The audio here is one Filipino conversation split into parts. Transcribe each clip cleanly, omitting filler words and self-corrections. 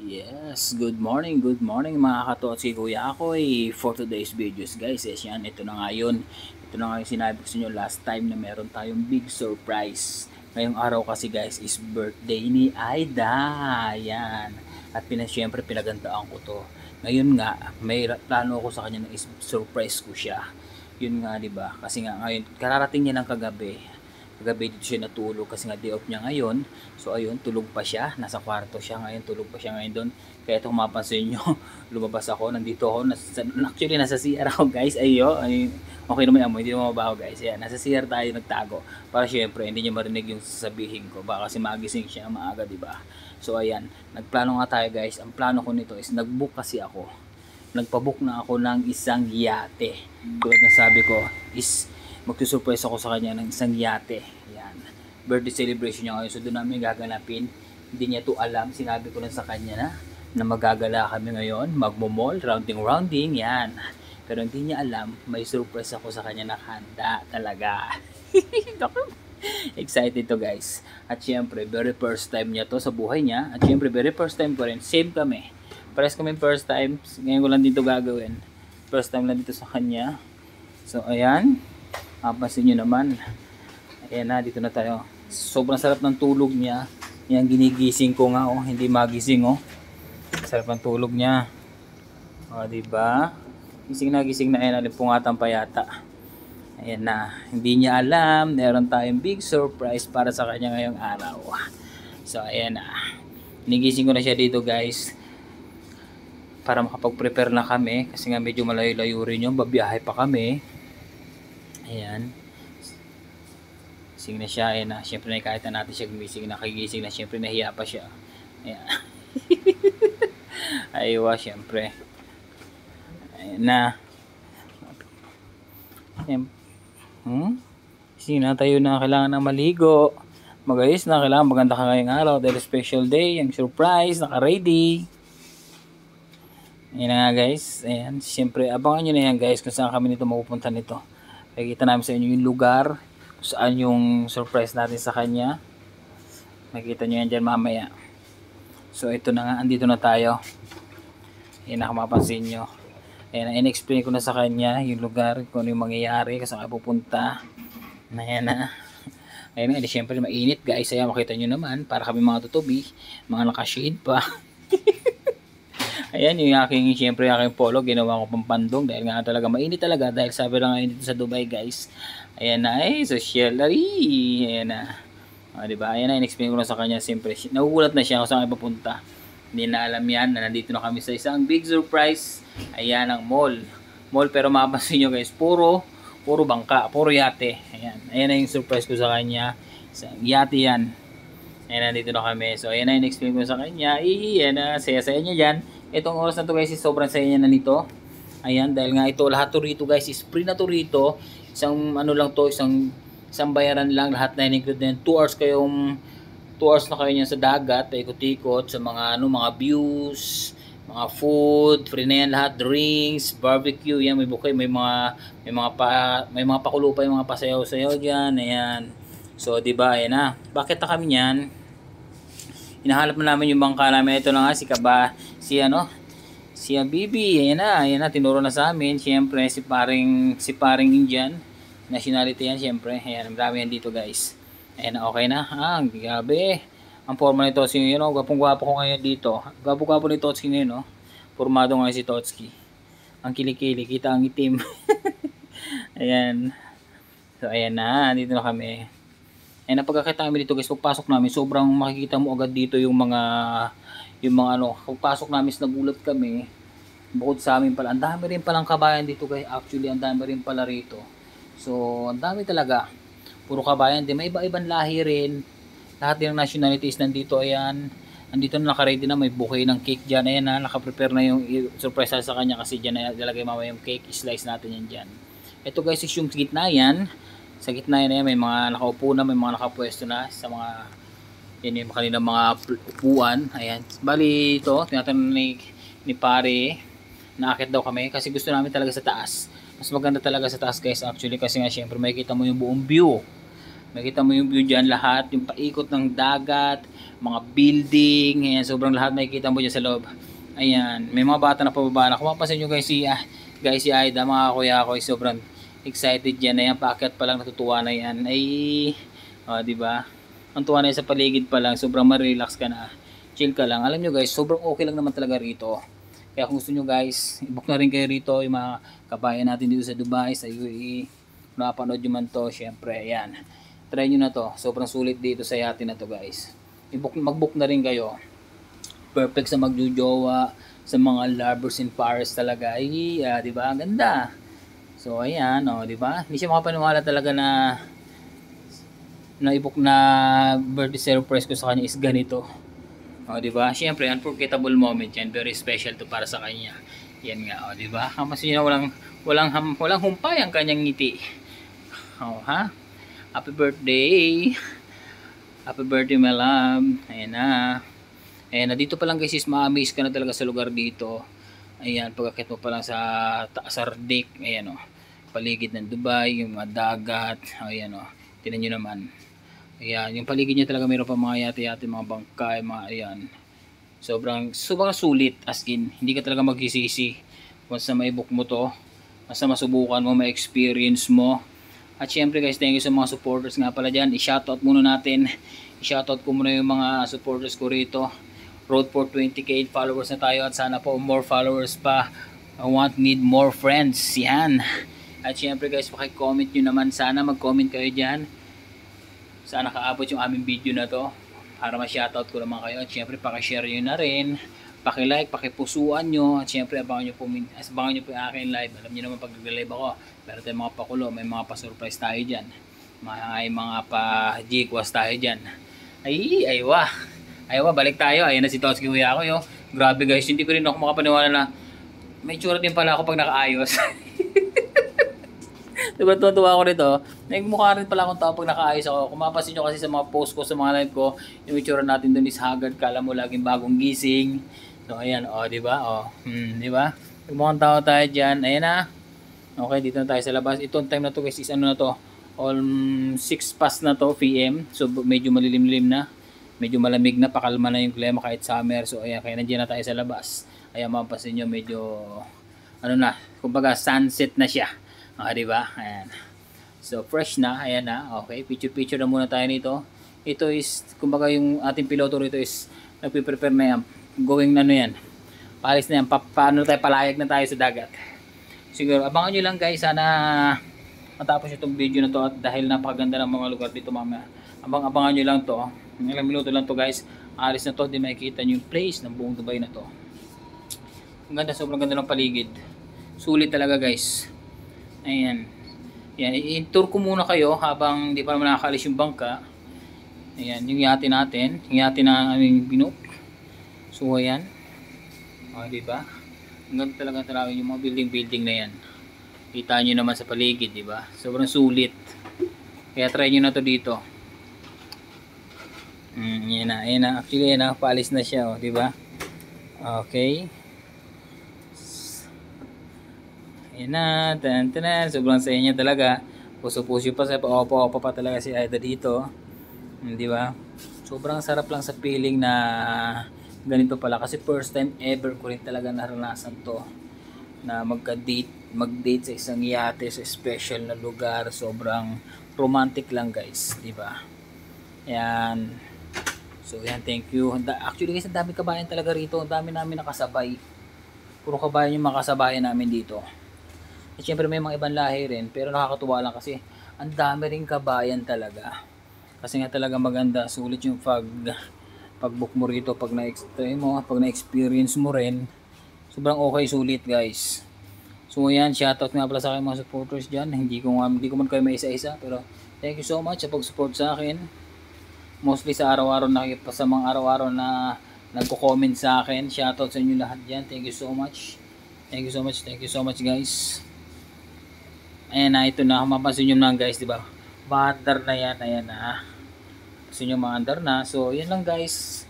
Yes, good morning mga katotsi kuya Akoy. For today's videos guys, yan, ito na nga yun. Ito na nga yung sinabi ko sa inyo last time na meron tayong big surprise. Ngayong araw kasi guys is birthday ni Aida. Yan. At syempre pinagandaan ko to. Ngayon nga, may plano ako sa kanya na surprise ko siya. Yun nga, di ba? Kasi nga ngayon, kararating niya ng kagabi. Kagabi dito siya natulog kasi nga day off niya ngayon. So ayun, tulog pa siya. Nasa kwarto siya ngayon. Tulog pa siya ngayon doon. Kaya ito kung mapansin nyo, lumabas ako. Nandito ako. Actually, nasa CR ako guys. Okay naman yung hindi naman mabaho guys. Ayan, nasa CR tayo nagtago. Para syempre, hindi niya marinig yung sasabihin ko. Baka kasi magising siya maaga, diba? So ayan, nagplano nga tayo guys. Ang plano ko nito is nagbook kasi ako. Nagpabook na ako ng isang yate. Tulad na sabi ko is magsusurprise ako sa kanya ng isang yate. Yan. Birthday celebration niya ngayon. So doon namin gaganapin. Hindi niya to alam. Sinabi ko lang sa kanya na magagala kami ngayon. Magmo-mall, rounding. Yan. Pero hindi niya alam, may surprise ako sa kanya na handa talaga. Excited to guys. At syempre, very first time niya to sa buhay niya. At syempre, very first time ko rin. Same kami. Pares kami first time. Ngayon ko lang dito gagawin. First time lang dito sa kanya. So ayan. Mapansin nyo naman, ayan na, dito na tayo. Sobrang sarap ng tulog niya. Yan, ginigising ko nga, oh, hindi magising, oh. Sarap ng tulog niya. O, diba? Gising na, ayan, alimpungatan pa yata. Ayan na, hindi niya alam, meron tayong big surprise para sa kanya ngayong araw. So, ayan na. Nigising ko na siya dito, guys. Para makapag-prepare na kami, kasi nga medyo malayo-layo rin yung babiyahe pa kami. Ayan. Gising na siya. Ayan na. Siyempre kahit na natin siya gumising. Nakagising na. Siyempre nahiya pa siya. Ayan. Aywa siyempre. Ayan na. Ayan. Gising na tayo na. Kailangan na maligo. Magayos na. Kailangan maganda ka ngayong araw. Dahil special day. Yung surprise. Naka-ready. Ayan na nga guys. Ayan. Siyempre abangan nyo na yan guys. Kung saan kami nito mapupunta nito. Nakikita namin sa inyo yung lugar kung saan yung surprise natin sa kanya. Makikita nyo yan dyan mamaya. So ito na nga, andito na tayo. Ayan na, kung mapansin nyo. Ayan na, in-explain ko na sa kanya yung lugar, kung ano yung mangyayari, kung saan kayo pupunta. Ayan na. Ayan na, syempre mainit guys. Ayan, makita nyo naman, para kami mga tutubi, mga nakashade pa. Ayan yung siyempre aking polo, ginawa ko pampandong dahil nga talaga mainit talaga dahil sabi lang ngayon dito sa Dubai guys. Ayan na, socialary. Ayan na. Diba? Ayan na, in-explain ko na sa kanya siyempre. Nagugulat na siya kung saan kayo papunta. Hindi na alam yan na nandito na kami sa isang big surprise. Ayan ang mall. Mall pero mapapansin nyo guys, puro bangka, puro yate. Ayan na yung surprise ko sa kanya. Yate yan. Ayan, nandito na kami. So, ayan na, in-explain ko sa kanya. Ayan na, saya-saya niya dyan. Itong oras na to guys, is sobrang saya niya na nito. Ayan, dahil nga ito, lahat to rito guys, is free na to rito. Isang ano lang to, isang bayaran lang, lahat na in-include na 2 hours na kayo niyan sa dagat, ikot-ikot sa mga mga views, mga food, free na yan lahat, drinks, barbecue, yan, may bukay, may mga pakulo pa, yung mga pasayaw-sayaw diyan. Ayan. So, di ba, ayan na. Bakit na kami niyan? Hinahanap na namin yung bangka namin. Ito na nga, si Bibi. Ayan na, tinuro na sa amin. Siyempre, si paring Indian. Nationality yan, siyempre. Ayan, marami yan dito, guys. Ayan na, okay na. Grabe. Ang forma ni Totski ngayon, gwapong-gwapo ko ngayon dito. Gwapo-gwapo ni Totski ngayon, Formado ngayon si Totski. Ang kilikili, kita ang itim. Ayan. So, ayan na, dito na kami. And napagkakita kami dito guys, pagpasok namin, sobrang makikita mo agad dito yung mga pagpasok namin, nagulat kami. Bukod sa amin pala, ang dami rin palang kabayan dito guys. Actually, ang dami rin pala rito. So, ang dami talaga. Puro kabayan din. May iba-ibang lahi rin. Lahat din ng nationalities nandito. Ayan. Nandito na naka-ready na. May bouquet ng cake dyan. Ayan na. Naka-prepare na yung surprise sa kanya. Kasi dyan na ilalagay mamaya yung cake. Slice natin yan dyan. Ito guys is yung gitna yan. Sa gitna yan, may mga nakaupo na. May mga nakapwesto na. Sa mga yan yung kanina mga upuan. Ayan. Bali ito. Tinatanong ni pare. Naakit daw kami. Kasi gusto namin talaga sa taas. Mas maganda talaga sa taas guys actually kasi nga syempre makikita mo yung buong view. Makikita mo yung view dyan lahat, yung paikot ng dagat, mga building, ayan, sobrang lahat makikita mo dyan sa loob. Ayan, may mga bata na pababa na. Kung mapapansin nyo guys, si Aida, mga kuya ko, sobrang excited yan. Ayan, paakyat pa lang, natutuwa na yan. Ay, diba? Ang tuwa na yan sa paligid pa lang, sobrang ma-relax ka na. Chill ka lang. Alam nyo guys, sobrang okay lang naman talaga rito. Kaya kung gusto nyo guys, i-book na rin kayo rito, yung mga kabayan natin dito sa Dubai, sa UAE. Kung napanood nyo man to, syempre, ayan. Try nyo na to. Sobrang sulit dito sa yate na to guys. Mag-book na rin kayo. Perfect sa magjojowa, sa mga lovers in Paris talaga. Ay, di ba? Ang ganda. So, ayan, di ba? Hindi siya makapaniwala talaga na i-book na birthday surprise ko sa kanya is ganito. Di ba? Siyempre, unforgettable moment yan. Very special to para sa kanya. Yan nga, di ba? Kasi walang humpay ang kanyang ngiti. Ha? Happy birthday. Happy birthday, my love. Ayan na. Ayan na, dito pa lang guys is ma-amaze ka na talaga sa lugar dito. Ayan, pagkakit mo pa lang sa Taasardik. Ayan paligid ng Dubai, yung mga dagat. Ayan tinan nyo naman. Ayan, yung paligid niya talaga mayroon pa mga yate-yate, mga bangkay, mga ayan. Sobrang sulit, as in, hindi ka talaga magsisisi. Once na maibok mo to, basta masubukan mo, ma-experience mo. At syempre guys, thank you sa mga supporters nga pala dyan. I-shoutout muna natin. I-shoutout ko muna yung mga supporters ko rito. Road for 20k followers na tayo at sana po more followers pa. Need more friends. Yan. At syempre guys, paki-comment nyo naman. Sana mag-comment kayo dyan. Sana kaabot yung aming video na to para ma-shoutout ko naman kayo. At syempre paki-share nyo na rin, paki-like, paki-pusuan nyo. At syempre abangan nyo po yung aking live. Alam nyo naman pag nag-live ako, meron tayong mga pakulo, may mga pa-surprise tayo dyan, may mga pa-jikwas tayo dyan. Aywa, balik tayo. Ayan na si Toski Kuya ko yo. Grabe guys, hindi ko rin ako makapaniwala na may tsura din pala ako pag nakaayos. Diba, tuwa ako nito. Nagmukha rin pala akong tao pag nakaayos ako. Kung mapapansin nyo kasi sa mga post ko, sa mga live ko, yung itsura natin doon is haggard. Kala mo laging bagong gising. So, ayan, diba? Diba? Mukhang tao tayo dyan. Ayan na. Okay, dito na tayo sa labas. Itong time na to guys is ano na to? All 6 past na to, PM. So, medyo malilim-lim na. Medyo malamig na. Pakalma na yung klima kahit summer. So, ayan, kaya nandiyan na tayo sa labas. Ayan, mapapansin nyo, medyo, kumbaga, sunset na siya. Diba? Ayan. So, fresh na. Ayan na. Okay. Picture na muna tayo nito. Ito is, kumbaga yung ating piloto rito is, nagpiprepare na yan. Going na yan. Palis na yan. Paano tayo, palayag na tayo sa dagat. Siguro, abangan nyo lang guys. Sana matapos itong video na to. At dahil napakaganda ng mga lugar dito mamaya. Abangan nyo lang to. Ilang minuto lang to guys. Alis na to. Di makikita nyo yung place ng buong Dubai na to. Ang ganda. Sobrang ganda ng paligid. Sulit talaga guys. Ayan. Yan, i-tour ko muna kayo habang di pa naman nakakalis yung bangka. Ayan, yung yate natin. Yung yate na aming binook. So, ayan. Diba? Ang ganda talaga yung mga building na yan. Kita nyo naman sa paligid, diba? Sobrang sulit. Kaya try nyo na to dito. Ayan na. Actually, ayan na. Paalis na siya, diba? Okay. Ayan na, sobrang saya niya talaga. Puso-puso pa sa opo pa talaga si Aida dito. Di ba? Sobrang sarap lang sa feeling na ganito pala. Kasi first time ever ko rin talaga naranasan to. Na mag-date sa isang yate sa special na lugar. Sobrang romantic lang guys. Di ba? Ayan. So yan, thank you. Actually guys, ang dami kabayan talaga rito. Ang dami namin nakasabay. Puro kabayan yung makasabayan namin dito. At syempre may mga ibang lahi rin, pero nakakatuwa lang kasi ang dami rin kabayan talaga. Kasi nga talaga maganda, sulit yung pag-book mo rito, pag na-experience mo rin. Sobrang okay, sulit guys. So ayan, shoutout nga pala sa akin mga supporters dyan. Hindi ko man kayo may isa-isa, pero thank you so much sa pag-support sa akin. Mostly sa araw-araw sa mga araw-araw na nagko-comment sa akin. Shoutout sa inyo lahat dyan. Thank you so much. Thank you so much guys. Ayan na, ito na, mapapansin nyo na guys, diba? Maandar na yan, ayan na. Pansin nyo maandar na. So, yun lang guys.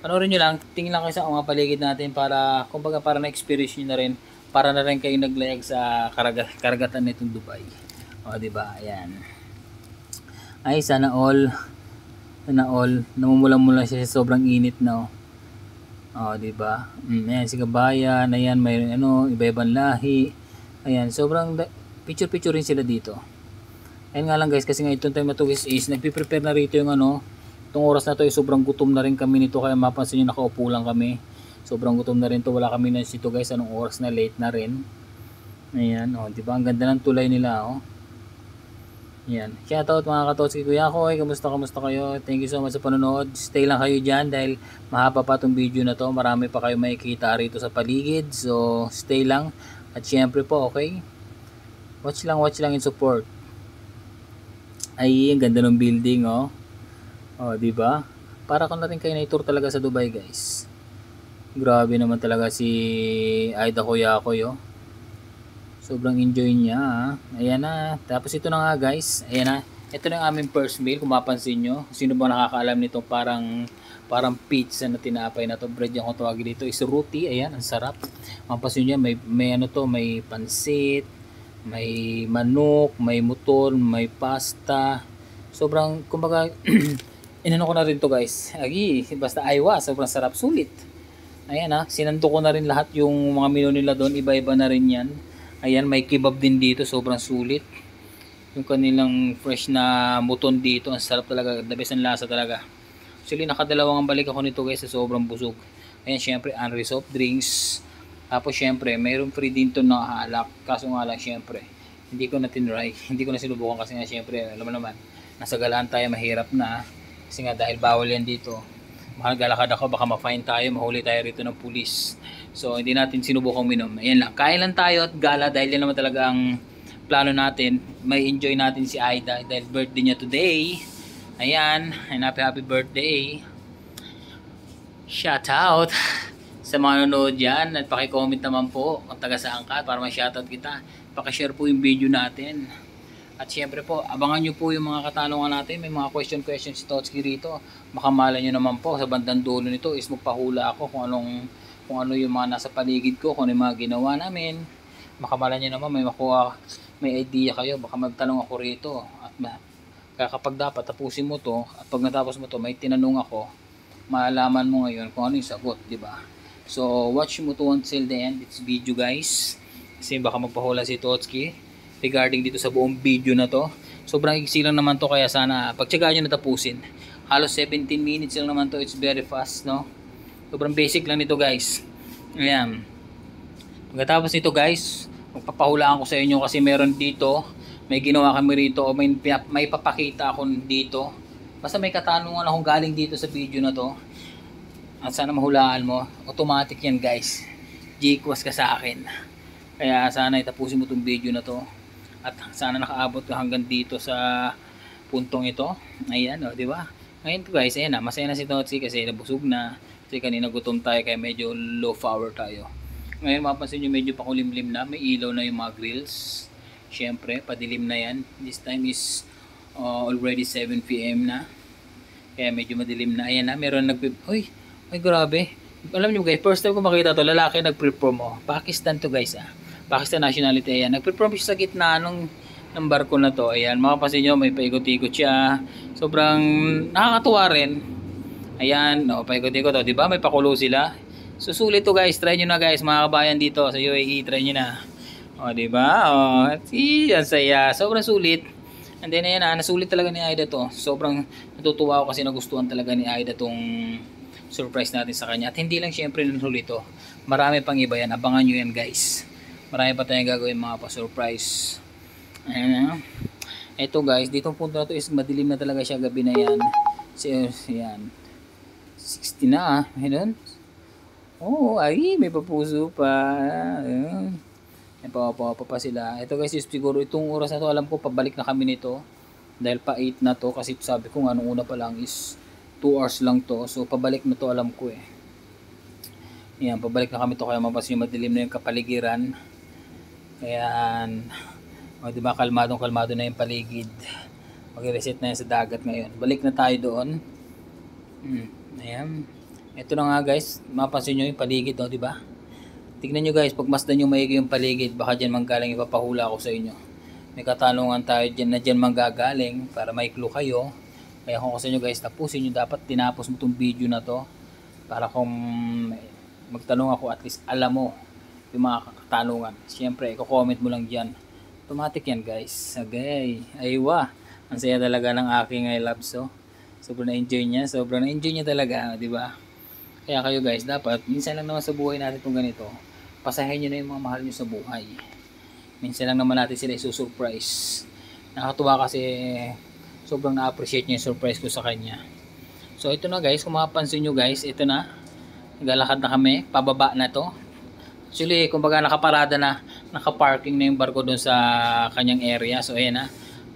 Panoorin nyo lang, tingin lang kayo sa mga paligid natin para, kumbaga para na-experience nyo na rin. Para na rin kayo naglayag sa karagatan nitong Dubai. Diba? Ayan. Ay, sana all na all. Namumula-mula siya sa sobrang init na. Di ba? Ayan, si kabayan. Ayan, may iba-ibang lahi. Ayan, sobrang picture-picture rin sila dito. Ayan nga lang guys, kasi nga itong time na to is nagpiprepare na rito yung itong oras na to is sobrang gutom na rin kami nito, kaya mapansin nyo nakaupo lang kami. Sobrang gutom na rin to, wala kami na dito guys, anong oras na, late na rin. Ayan, di ba? Ang ganda ng tulay nila, Ayan. Shoutout mga Katotski Kuya Koy. Kamusta kayo? Thank you so much sa panonood. Stay lang kayo dyan dahil mahaba pa itong video na to. Marami pa kayo makikita rito sa paligid. So, stay lang. At syempre po, okay? Watch lang and support. Ay, ang ganda ng building, di ba? Para ko na rin kayo na-tour talaga sa Dubai, guys. Grabe naman talaga si Aida Kuya Koy, Sobrang enjoy niya. Ayan na. Tapos ito na nga guys. Ayan na. Ito na yung aming first meal. Kung mapansin nyo. Sino ba nakakaalam nito? Parang pizza na tinapay na to. Bread yung kung tawagin dito. Is roti. Ayan. Ang sarap. Mapansin nyo. May pansit. May manok. May muton. May pasta. Sobrang, kumbaga, inano ko na rin to guys. Basta aywa. Sobrang sarap. Sulit. Ayan na. Sinando ko na rin lahat yung mga menu nila doon. Iba-iba na rin yan. Ayan, may kebab din dito, sobrang sulit. Yung kanilang fresh na muton dito, ang sarap talaga, the best ang lasa talaga. Actually, nakadalawang balik ako nito guys, sobrang busog. Ayan, syempre, unri soft drinks. Tapos syempre, mayroon free din to na alak. Kaso nga lang, syempre, hindi ko na tinry, hindi ko na sinubukan kasi nga syempre, alam mo naman, nasa galaan tayo, mahirap na. Kasi nga dahil bawal yan dito. Galakad ako, baka ma-fine tayo, mahuli tayo rito ng pulis. So, hindi natin sinubukang minom. Ayan lang. Kain lang tayo at gala dahil yan naman talaga ang plano natin. May enjoy natin si Aida dahil birthday niya today. Ayan. And happy birthday. Shout out sa mga nanonood dyan. At pakicomment naman po kung taga saan ka para ma-shoutout kita. Pakishare po yung video natin. At syempre po, abangan nyo po yung mga katanungan natin. May mga question si Totski rito. Makamala nyo naman po sa bandang dulo nito is magpahula ako kung ano yung mga nasa paligid ko, kung ano yung mga ginawa namin. Makamala nyo naman, may idea kayo, baka magtanong ako rito. At kapag dapat tapusin mo to, at pag natapos mo to, may tinanong ako, maalaman mo ngayon kung ano yung sagot, di ba? So, watch mo to until the end. It's video guys. Kasi baka magpahula si Totski regarding dito sa buong video na to. Sobrang iksi lang naman to, kaya sana pagtsagaan nyo na tapusin. Halos 17 minutes lang naman to, it's very fast, no? Sobrang basic lang nito guys. Ayan. Pagkatapos nito guys, magpapahulaan ko sa inyo kasi meron dito, may ginawa kami rito o may papakita ako dito. Basta may katanungan akong galing dito sa video na to. At sana mahulaan mo. Automatic yan guys. G-Quas ka sa akin. Kaya sana itapusin mo itong video na to. At sana nakaabot ka hanggang dito sa puntong ito. Ayan di ba? Ngayon guys, ayan na. Masaya na si Totsi kasi nabusog na. Kasi kanina gutom tayo kaya medyo low power tayo. Ngayon mapapansin nyo medyo pakulimlim na. May ilaw na yung mga grills. Syempre, padilim na yan. This time is already 7 PM na. Kaya medyo madilim na. Ayan na, meron Uy, grabe. Alam nyo guys, first time ko makita to, lalaki nag-perform. Pakistan to guys Pakistan nationality. Ayan, nag-perform siya sa gitna ng barko na to. Ayan, makapansin nyo, may paikot-ikot siya. Sobrang nakakatuwa rin. Ayan, paikot-ikot. Diba? May pakulo sila. Susulit to guys. Try nyo na guys, mga kabayan dito sa UAE. Try nyo na. Diba? Ang saya. Sobrang sulit. And then ayan nasulit talaga ni Aida to. Sobrang natutuwa ako kasi nagustuhan talaga ni Aida tong surprise natin sa kanya. At hindi lang syempre nanulit to. Marami pang iba yan. Abangan nyo yan guys. Marami pa tayong gagawin mga pa-surprise. Ayan. Ito guys, ditong punto na to is madilim na talaga siya gabi na yan. Yan. 60 na Ayan. Ay, may papuso pa. Ayan. May pawapa pa sila. Ito guys, siguro itong oras na to, alam ko pabalik na kami nito. Dahil pa 8 na to. Kasi sabi ko nga, nung una pa lang is 2 hours lang to. So, pabalik na to, alam ko Ayan, pabalik na kami to. Kaya mapasin yung madilim na yung kapaligiran. Ayan. Diba, kalmado na yung paligid. Mag-reset na yan sa dagat ngayon. Balik na tayo doon. Ayan. Ito na nga guys, mapansin nyo yung paligid, diba? Tignan nyo guys, pag masdan nyo maigi yung paligid, baka dyan manggagaling ipapahula ko sa inyo. May katanungan tayo dyan na dyan manggagaling para may clue kayo. Kaya kung sa inyo guys, tapusin nyo, dapat tinapos mo tong video na to para kung magtanong ako, at least alam mo yung mga katanungan. Siyempre, i-comment mo lang dyan. Automatic yan guys. Okay. Aywa. Ang saya talaga ng aking I love so. Sobrang na-enjoy niya. Sobrang na-enjoy niya talaga. Diba? Kaya kayo guys, dapat minsan lang naman sa buhay natin itong ganito. Pasahin nyo na yung mga mahal nyo sa buhay. Minsan lang naman natin sila isusurprise. Nakakatuwa kasi sobrang na-appreciate niya yung surprise ko sa kanya. So ito na guys, kung mapapansin nyo guys, ito na. Naglalakad na kami. Pababa na to. Actually, kumbaga nakaparada na, nakaparking na yung barko dun sa kanyang area. So ayan na,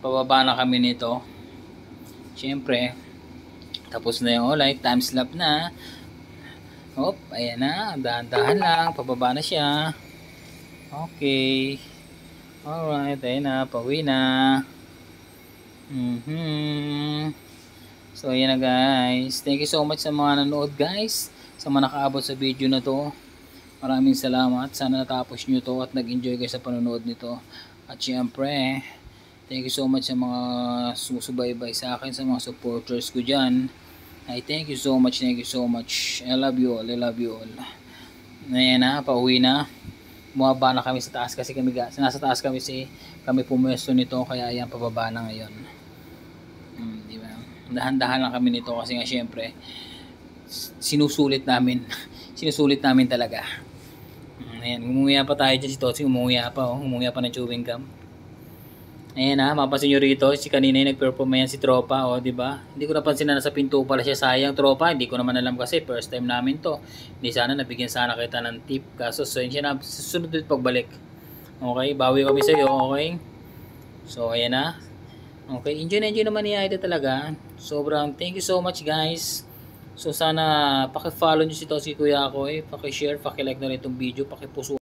pababa na kami nito. Siyempre, tapos na yung light, time slap na. Hop, ayan na, dahan-dahan lang, pababa na siya. Okay. Alright, ayan na, pauwi na. So ayan na guys, thank you so much sa mga nanood guys, sa mga nakaabot sa video na to. Maraming salamat. Sana natapos nyo to at nag-enjoy kayo sa panonood nito. At syempre, thank you so much sa mga sumusubaybay sa akin, sa mga supporters ko dyan. I thank you so much, thank you so much. I love you all, I love you all. Ayan na, pauwi na. Bumaba na kami sa taas kasi kami, nasa taas kami kami pumwesto nito, kaya ayan, pababa na ngayon. Diba? Dahan-dahan lang kami nito kasi nga syempre, sinusulit namin. Sinusulit namin talaga. Ayan, umuya pa tayo dyan, si Totsing umuya pa, oh. Umuya pa ng chewing gum. Ayan ha, mapapansin nyo rito, si kanina yung nag-perform yan si Tropa, oh, diba? Hindi ko napansin na nasa pinto pala siya, sayang Tropa, hindi ko naman alam kasi first time namin to. Hindi sana, nabigyan sana kita ng tip, kaso so yun siya na, susunod dito pagbalik. Okay, bawi kami sa iyo, okay? So ayan na. Okay, enjoy na enjoy naman ni Aida talaga. Sobrang thank you so much guys. So sana paki-follow niyo si Kuya Akoy, paki-share, paki-like na rin itong video, paki-puso.